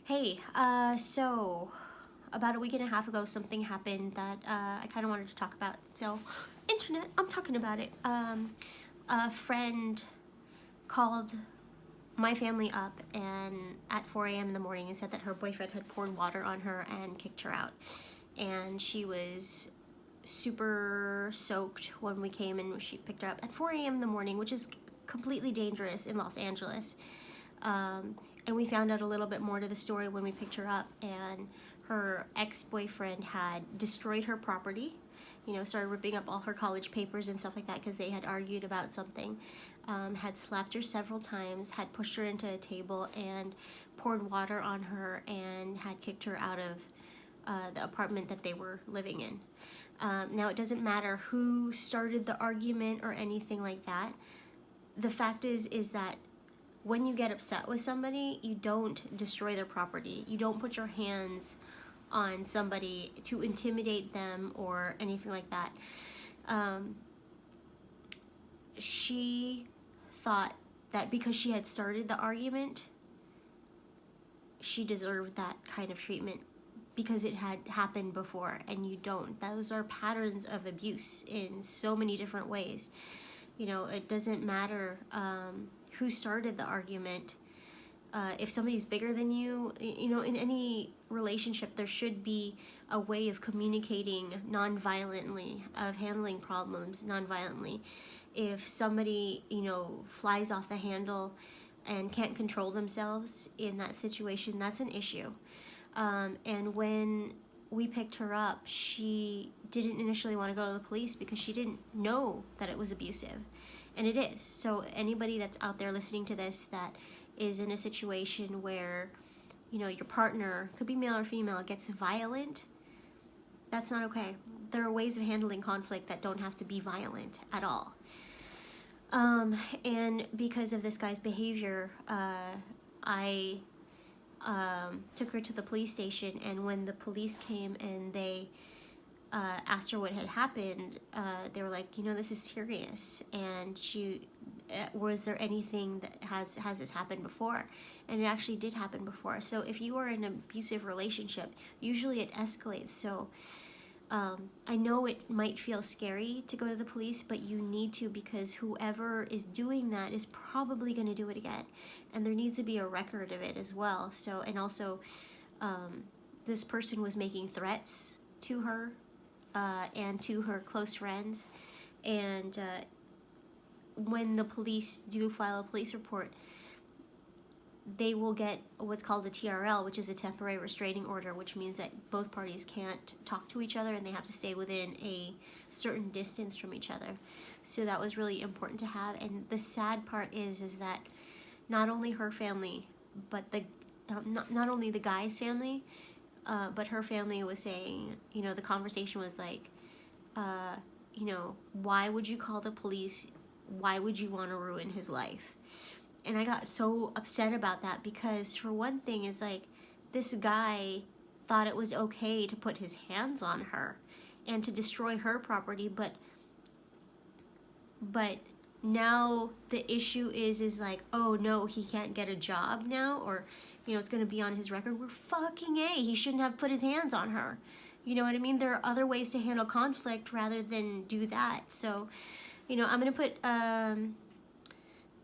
Hey, so about a week and a half ago, something happened that I kind of wanted to talk about. So, internet, I'm talking about it. A friend called my family up and at 4 a.m. in the morning and said that her boyfriend had poured water on her and kicked her out. And she was super soaked when we came and she picked her up at 4 a.m. in the morning, which is completely dangerous in Los Angeles. And we found out a little bit more to the story when we picked her up, and her ex-boyfriend had destroyed her property, started ripping up all her college papers and stuff like that because they had argued about something, had slapped her several times, had pushed her into a table and poured water on her, and had kicked her out of the apartment that they were living in. Now, it doesn't matter who started the argument or anything like that. The fact is that when you get upset with somebody, you don't destroy their property. You don't put your hands on somebody to intimidate them or anything like that. She thought that because she had started the argument, she deserved that kind of treatment because it had happened before, and you don't. Those are patterns of abuse in so many different ways. It doesn't matter who started the argument. If somebody's bigger than you, in any relationship, there should be a way of communicating non-violently, of handling problems non-violently. If somebody, flies off the handle and can't control themselves in that situation, that's an issue. And when we picked her up, she didn't initially want to go to the police because she didn't know that it was abusive. And it is. So anybody that's out there listening to this that is in a situation where, your partner, could be male or female, gets violent, that's not okay. There are ways of handling conflict that don't have to be violent at all. And because of this guy's behavior, I took her to the police station, and when the police came and they asked her what had happened, they were like, this is serious, and she, was there anything that has this happened before? And it actually did happen before. So if you are in an abusive relationship, usually it escalates. So I know it might feel scary to go to the police, but you need to, because whoever is doing that is probably going to do it again, and there needs to be a record of it as well. So, and also, this person was making threats to her and to her close friends, and when the police do file a police report, they will get what's called a TRL, which is a temporary restraining order, which means that both parties can't talk to each other and they have to stay within a certain distance from each other. So that was really important to have. And the sad part is that not only her family, but not only the guy's family, but her family was saying, the conversation was like, why would you call the police? Why would you want to ruin his life? And I got so upset about that because, for one thing, it's like, this guy thought it was okay to put his hands on her and to destroy her property, but now the issue is like, oh no, he can't get a job now, or it's going to be on his record. We're fucking A, he shouldn't have put his hands on her. You know what I mean? There are other ways to handle conflict rather than do that. So, I'm going to put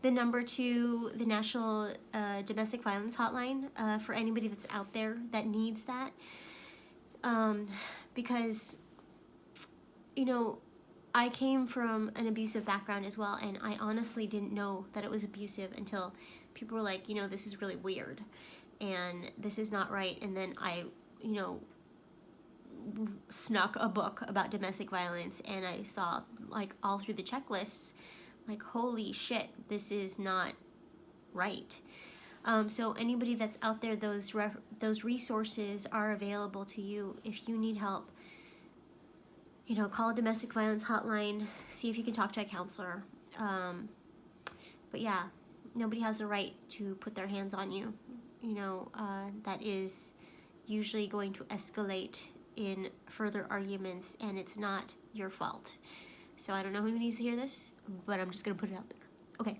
the number to the National Domestic Violence Hotline for anybody that's out there that needs that. Because, I came from an abusive background as well, and I honestly didn't know that it was abusive until people were like, this is really weird, and this is not right. And then I, snuck a book about domestic violence, and I saw, like, all through the checklists, like, holy shit, this is not right. So anybody that's out there, those resources are available to you if you need help. Call a domestic violence hotline, see if you can talk to a counselor. But yeah, nobody has the right to put their hands on you. That is usually going to escalate in further arguments, and it's not your fault. So I don't know who needs to hear this, but I'm just going to put it out there. Okay.